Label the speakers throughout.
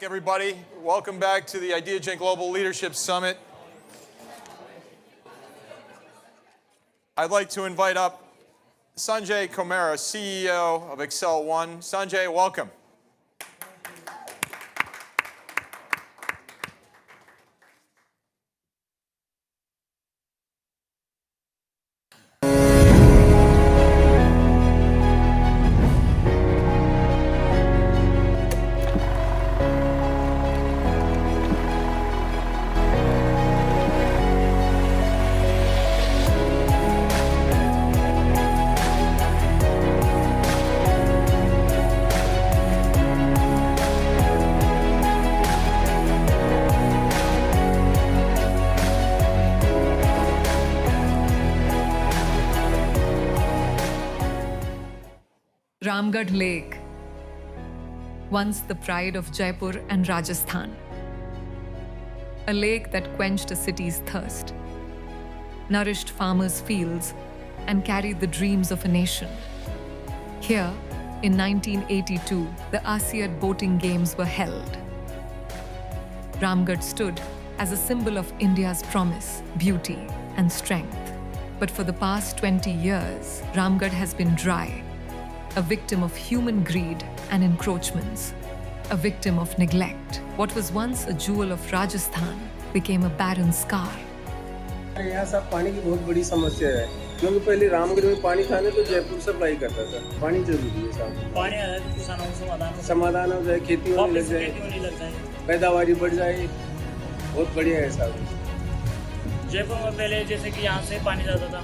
Speaker 1: Everybody. Welcome back to the IdeaGen Global Leadership Summit. I'd like to invite up Sanjay Kommera, CEO of Excel One. Sanjay, welcome.
Speaker 2: Ramgad Lake, once the pride of Jaipur and Rajasthan. A lake that quenched a city's thirst, nourished farmers' fields, and carried the dreams of a nation. Here, in 1982, the Asiad Boating Games were held. Ramgad stood as a symbol of India's promise, beauty, and strength. But for the past 20 years, Ramgad has been dry, a victim of human greed and encroachments, a victim of neglect. What was once a jewel of Rajasthan became a barren scar.
Speaker 3: यहाँ सब पानी की बहुत बड़ी समस्या है, क्योंकि पहले रामगढ़ में पानी था ना तो जयपुर सप्लाई करता था। पानी जरूरी है साहब। पानी आ जाए तो किसानों को समाधान हो जाए, खेती होने लग जाए, पैदावारी बढ़ जाए, बहुत बढ़िया है साहब।
Speaker 4: जयपुर में पहले जैसे कि यहाँ से पानी जाता था,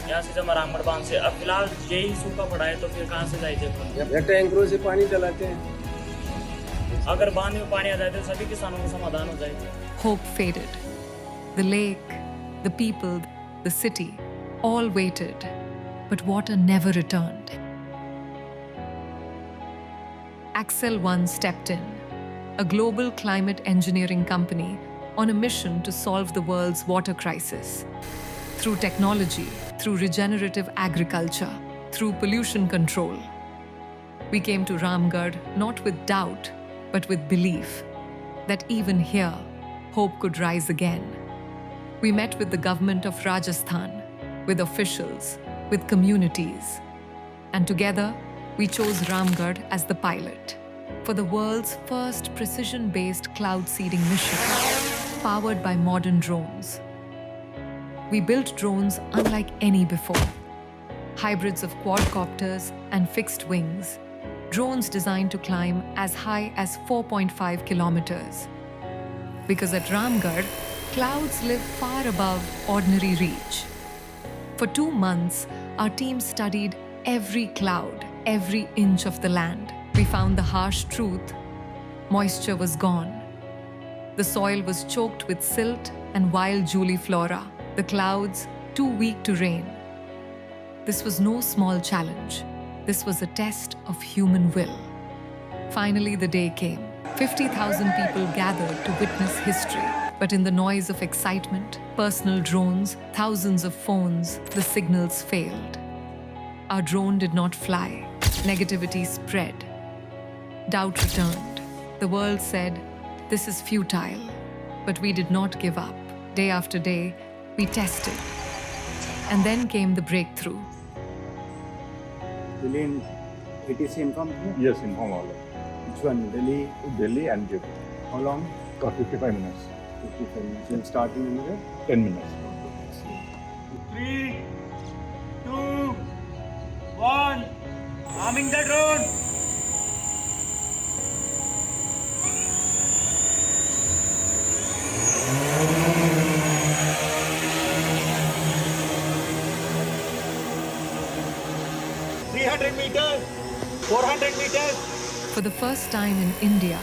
Speaker 4: यहाँ से जब रामगढ़ बांध से, अब फिलहाल यही सूखा पड़ा है तो फिर कहाँ से जाए जयपुर?
Speaker 3: टैंकरों से पानी चलाते हैं।
Speaker 4: अगर बांध में पानी आ जाए तो सभी किसानों को समाधान हो जाए।
Speaker 2: Hope faded. The lake, the people, the city, all waited, but water never returned. Excel One stepped in, a global climate engineering company on a mission to solve the world's water crisis. Through technology, through regenerative agriculture, through pollution control. We came to Ramgad not with doubt, but with belief that even here, hope could rise again. We met with the government of Rajasthan, with officials, with communities. And together, we chose Ramgad as the pilot for the world's first precision-based cloud seeding mission, powered by modern drones. We built drones unlike any before. Hybrids of quadcopters and fixed wings. Drones designed to climb as high as 4.5 kilometers. Because at Ramgad, clouds live far above ordinary reach. For 2 months, our team studied every cloud, every inch of the land. We found the harsh truth. Moisture was gone. The soil was choked with silt and wild juliflora. The clouds too weak to rain. This was no small challenge. This was a test of human will. Finally, the day came. 50,000 people gathered to witness history. But in the noise of excitement, personal drones, thousands of phones, the signals failed. Our drone did not fly. Negativity spread. Doubt returned. The world said, "This is futile." But we did not give up. Day after day, we tested. And then came the breakthrough.
Speaker 5: Delhi and ATC informed you?
Speaker 6: Yes, inform all.
Speaker 5: Which one? Delhi?
Speaker 6: Delhi and Jaipur.
Speaker 5: How long?
Speaker 6: For 55 minutes.
Speaker 5: 55 minutes. Then starting anywhere?
Speaker 6: 10 minutes.
Speaker 4: 3, 2, 1, arming the drone. meters, 400 meters.
Speaker 2: For the first time in India,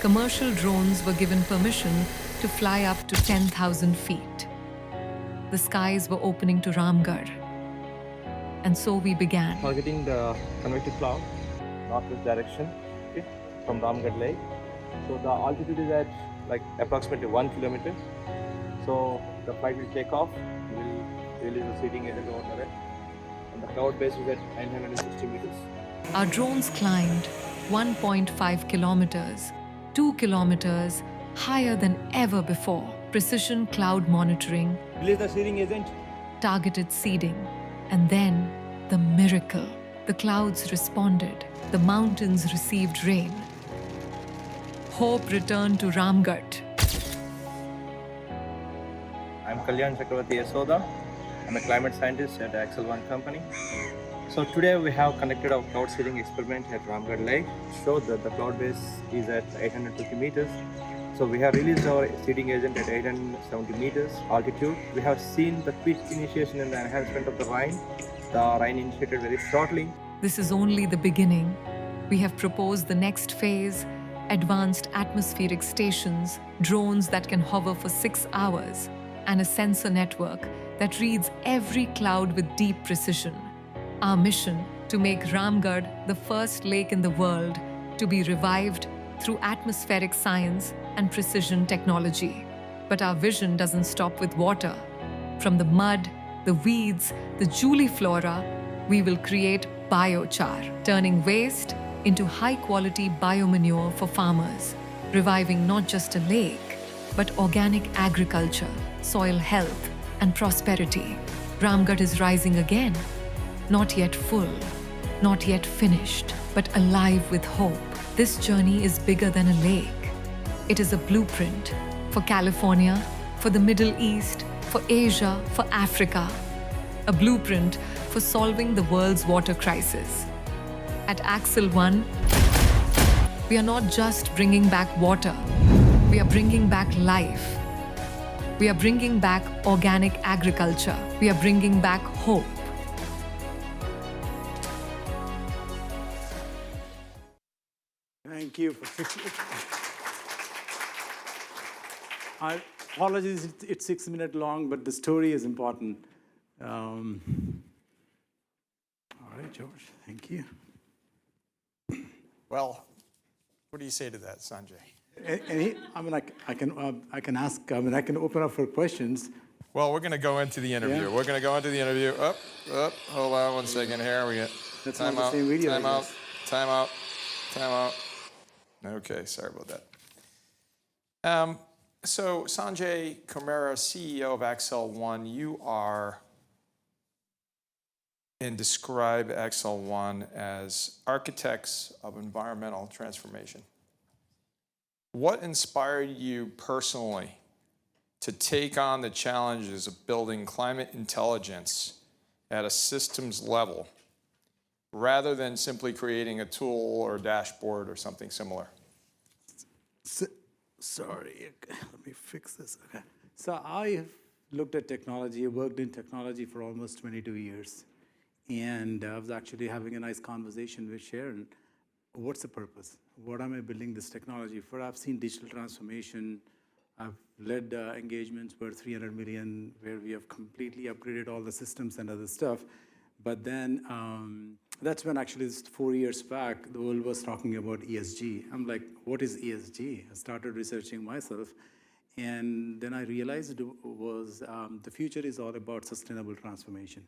Speaker 2: commercial drones were given permission to fly up to 10,000 feet. The skies were opening to Ramgad. And so we began.
Speaker 7: Targeting the convective cloud, northwest direction, okay, from Ramgad Lake. So the altitude is at like approximately 1 kilometer. So the flight will take off, we'll release the seeding agent over there. And the cloud base is at 960 meters.
Speaker 2: Our drones climbed 1.5 kilometers 2 kilometers, higher than ever before. Precision cloud monitoring,
Speaker 5: Release the seeding agent.
Speaker 2: targeted seeding, and then the miracle. The clouds responded, the mountains received rain. Hope returned to Ramgad.
Speaker 7: I'm Kalyan Chakravarti Yasoda. I'm a climate scientist at Axel One company. So today we have conducted a cloud seeding experiment at Ramgad Lake. Showed that the cloud base is at 850 meters. So we have released our seeding agent at 870 meters altitude. We have seen the quick initiation and the enhancement of the rain. The rain initiated very shortly.
Speaker 2: This is only the beginning. We have proposed the next phase: advanced atmospheric stations, drones that can hover for 6 hours, and a sensor network that reads every cloud with deep precision. Our mission: to make Ramgad the first lake in the world to be revived through atmospheric science and precision technology. But our vision doesn't stop with water. From the mud, the weeds, the juliflora, we will create biochar, turning waste into high-quality biomanure for farmers, reviving not just a lake, but organic agriculture, soil health, and prosperity. Ramgad is rising again, not yet full, not yet finished, but alive with hope. This journey is bigger than a lake. It is a blueprint for California, for the Middle East, for Asia, for Africa. A blueprint for solving the world's water crisis. At Axel One, we are not just bringing back water, we are bringing back life. We are bringing back organic agriculture. We are bringing back hope.
Speaker 8: Thank you. I apologize, it's 6 minutes long, but the story is important. All right, George, thank you.
Speaker 1: Well, what do you say to that, Sanjay?
Speaker 8: I can ask, I can open up for questions.
Speaker 1: Well, we're going to go into the interview.
Speaker 8: Yeah.
Speaker 1: We're going to go into the interview. Hold on 1 second here. We get
Speaker 8: That's not the same video, I guess.
Speaker 1: Time out. Okay, sorry about that. So Sanjay Kommera, CEO of Axel One, you are, and describe Axel One as architects of environmental transformation. What inspired you personally to take on the challenges of building climate intelligence at a systems level rather than simply creating a tool or dashboard or something similar?
Speaker 8: Sorry, let me fix this. Okay. So I have looked at technology, worked in technology for almost 22 years. And I was actually having a nice conversation with Sharon. What's the purpose? What am I building this technology for? I've seen digital transformation. I've led engagements worth 300 million where we have completely upgraded all the systems and other stuff. But then that's when actually 4 years back, the world was talking about ESG. I'm like, what is ESG? I started researching myself. And then I realized the future is all about sustainable transformation.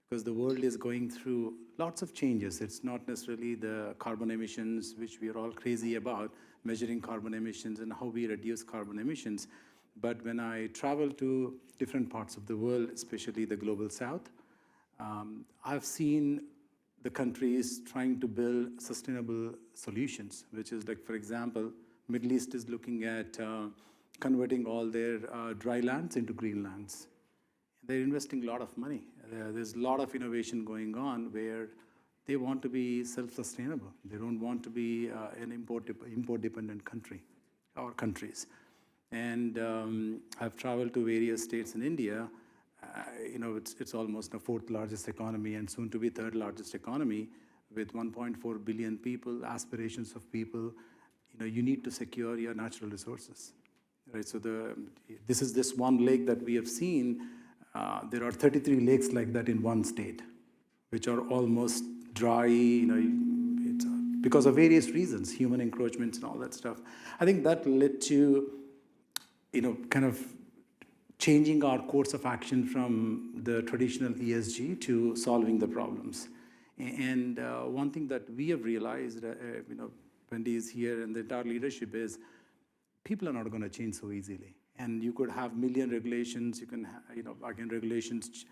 Speaker 8: Because the world is going through lots of changes. It's not necessarily the carbon emissions, which we are all crazy about, measuring carbon emissions and how we reduce carbon emissions. But when I travel to different parts of the world, especially the global south, I've seen the countries trying to build sustainable solutions, which is like, for example, Middle East is looking at converting all their dry lands into green lands. They're investing a lot of money. There's a lot of innovation going on where they want to be self-sustainable. They don't want to be an import-dependent country or countries. And I've traveled to various states in India. It's almost the 4th largest economy and soon to be 3rd largest economy with 1.4 billion people, aspirations of people. You need to secure your natural resources, right? So this one lake that we have seen. There are 33 lakes like that in one state, which are almost dry, it's because of various reasons, human encroachments and all that stuff. I think that led to, kind of changing our course of action from the traditional ESG to solving the problems. And one thing that we have realized, Wendy is here, and the entire leadership is, people are not going to change so easily. And you could have million regulations. You can, again, regulations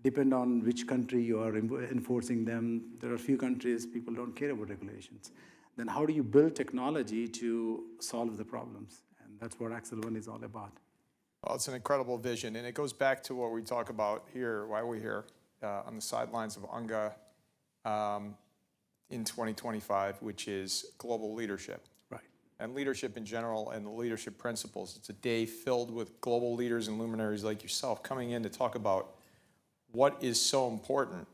Speaker 8: depend on which country you are enforcing them. There are a few countries people don't care about regulations. Then how do you build technology to solve the problems? And that's what Axel One is all about.
Speaker 1: Well, it's an incredible vision, and it goes back to what we talk about here, why we're here on the sidelines of UNGA in 2025, which is global leadership.
Speaker 8: Right.
Speaker 1: And leadership in general and the leadership principles. It's a day filled with global leaders and luminaries like yourself coming in to talk about what is so important.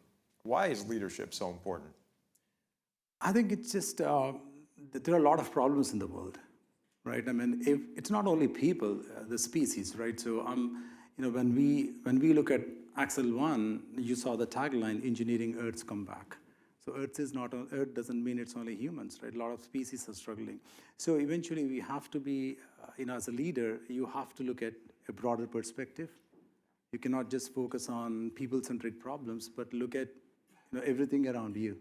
Speaker 1: Why is leadership so important?
Speaker 8: I think it's just, there are a lot of problems in the world, right? I mean, if it's not only people, the species, right? So, when we look at Axel One, you saw the tagline, engineering Earth's comeback. So Earth doesn't mean it's only humans, right? A lot of species are struggling. So eventually we have to be, as a leader, you have to look at a broader perspective. You cannot just focus on people-centric problems, but look at everything around you.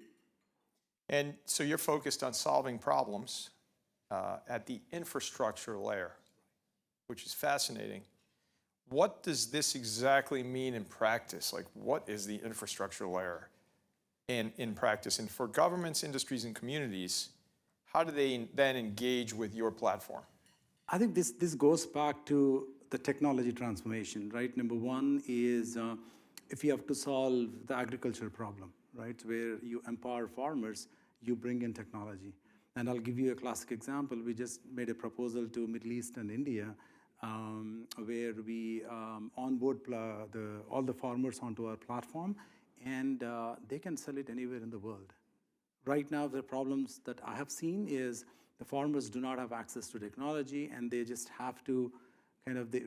Speaker 1: And so you're focused on solving problems at the infrastructure layer, which is fascinating. What does this exactly mean in practice? Like, what is the infrastructure layer in practice? And for governments, industries, and communities, how do they then engage with your platform?
Speaker 8: I think this goes back to the technology transformation, right? Number one is if you have to solve the agriculture problem, right, where you empower farmers, you bring in technology. And I'll give you a classic example. We just made a proposal to Middle East and India where we onboard all the farmers onto our platform, and they can sell it anywhere in the world. Right now, the problems that I have seen is the farmers do not have access to technology, and they just have to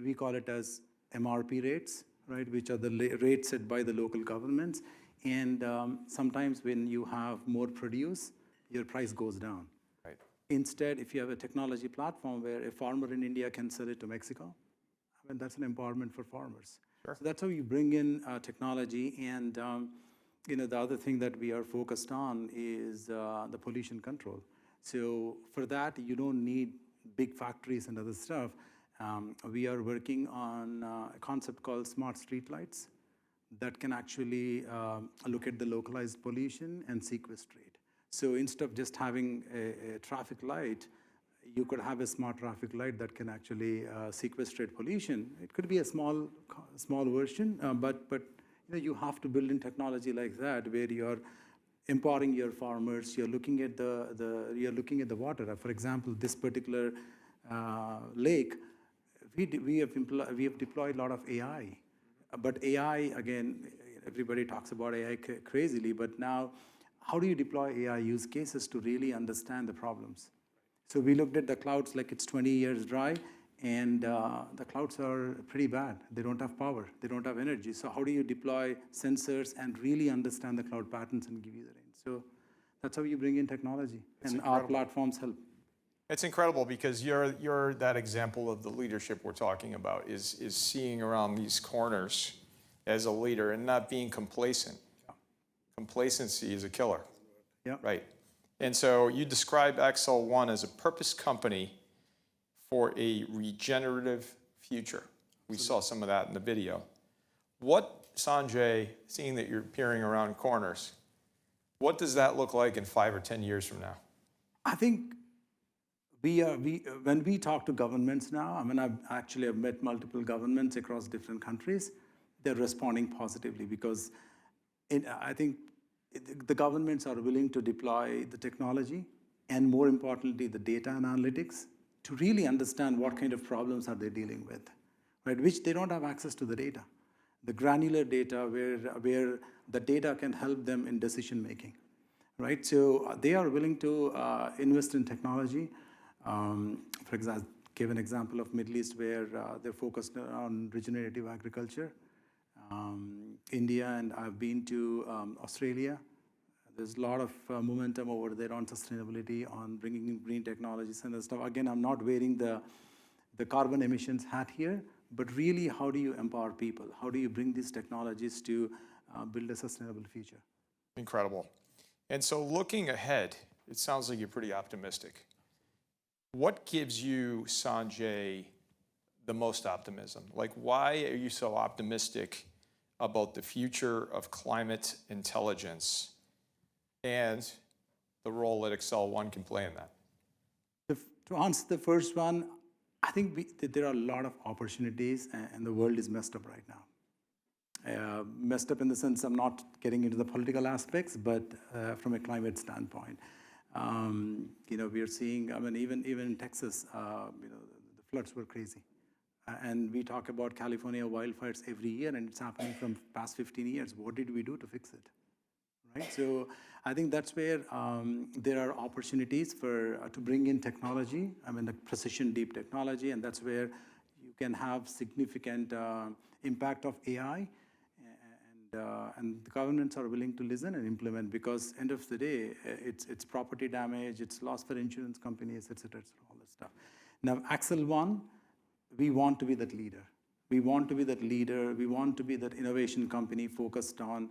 Speaker 8: we call it as MRP rates, right, which are the rates set by the local governments. And sometimes when you have more produce, your price goes down.
Speaker 1: Right.
Speaker 8: Instead, if you have a technology platform where a farmer in India can sell it to Mexico, I mean, that's an empowerment for farmers.
Speaker 1: Sure.
Speaker 8: So that's how you bring in technology. And the other thing that we are focused on is the pollution control. So for that, you don't need big factories and other stuff. We are working on a concept called smart streetlights that can actually look at the localized pollution and sequestrate. So instead of just having a traffic light, you could have a smart traffic light that can actually sequestrate pollution. It could be a small version, but you have to build in technology like that, where you're empowering your farmers. You're looking at the water. For example, this particular lake, we have deployed a lot of AI. But AI, again, everybody talks about AI crazily, but now, how do you deploy AI use cases to really understand the problems? So we looked at the clouds like it's 20 years dry, and the clouds are pretty bad. They don't have power. They don't have energy. So how do you deploy sensors and really understand the cloud patterns and give you the rain? So that's how you bring in technology, and our platforms help.
Speaker 1: It's incredible because you're that example of the leadership we're talking about, is seeing around these corners as a leader and not being complacent. Yeah. Complacency is a killer.
Speaker 8: Yeah.
Speaker 1: Right. And so you describe Axel One as a purpose company for a regenerative future. We saw some of that in the video. What, Sanjay, seeing that you're peering around corners, what does that look like in 5 or 10 years from now?
Speaker 8: I think when we talk to governments now, I mean, I've met multiple governments across different countries. They're responding positively because I think the governments are willing to deploy the technology and, more importantly, the data and analytics to really understand what kind of problems are they dealing with, right? Which they don't have access to the data, the granular data where the data can help them in decision making, right? So they are willing to invest in technology. For example, give an example of Middle East where they're focused on regenerative agriculture. India, and I've been to Australia. There's a lot of momentum over there on sustainability, on bringing in green technologies and stuff. Again, I'm not wearing the carbon emissions hat here, but really, how do you empower people? How do you bring these technologies to build a sustainable future?
Speaker 1: Incredible. And so looking ahead, it sounds like you're pretty optimistic. What gives you, Sanjay, the most optimism? Like, why are you so optimistic about the future of climate intelligence and the role that Excel One can play in that?
Speaker 8: To answer the first one, I think that there are a lot of opportunities, and the world is messed up right now. Messed up in the sense I'm not getting into the political aspects, but from a climate standpoint. We are seeing, even in Texas, the floods were crazy. And we talk about California wildfires every year, and it's happening from past 15 years. What did we do to fix it? Right? So I think that's where there are opportunities to bring in technology, the precision deep technology, and that's where you can have significant impact of AI, and the governments are willing to listen and implement, because end of the day, it's property damage, it's loss for insurance companies, et cetera, all that stuff. Now, Axel One, we want to be that leader. We want to be that leader. We want to be that innovation company focused on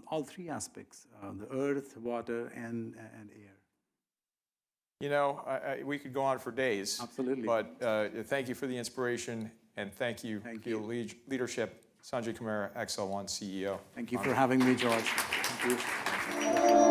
Speaker 8: all three aspects, the earth, water, and air.
Speaker 1: You know, we could go on for days.
Speaker 8: Absolutely.
Speaker 1: But thank you for the inspiration, and thank you for your leadership. Sanjay Kommera, Excel One CEO.
Speaker 8: Thank you for having me, George. Thank you.